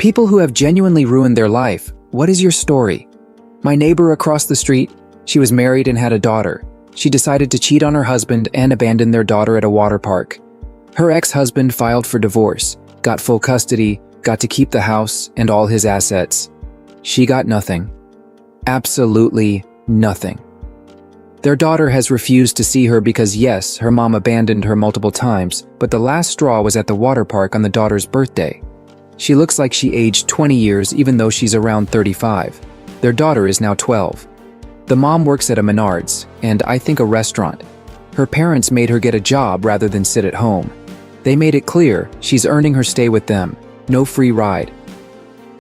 People who have genuinely ruined their life, what is your story? My neighbor across the street, she was married and had a daughter. She decided to cheat on her husband and abandon their daughter at a water park. Her ex-husband filed for divorce, got full custody, got to keep the house and all his assets. She got nothing. Absolutely nothing. Their daughter has refused to see her because yes, her mom abandoned her multiple times, but the last straw was at the water park on the daughter's birthday. She looks like she aged 20 years even though she's around 35. Their daughter is now 12. The mom works at a Menards, and I think a restaurant. Her parents made her get a job rather than sit at home. They made it clear she's earning her stay with them, no free ride.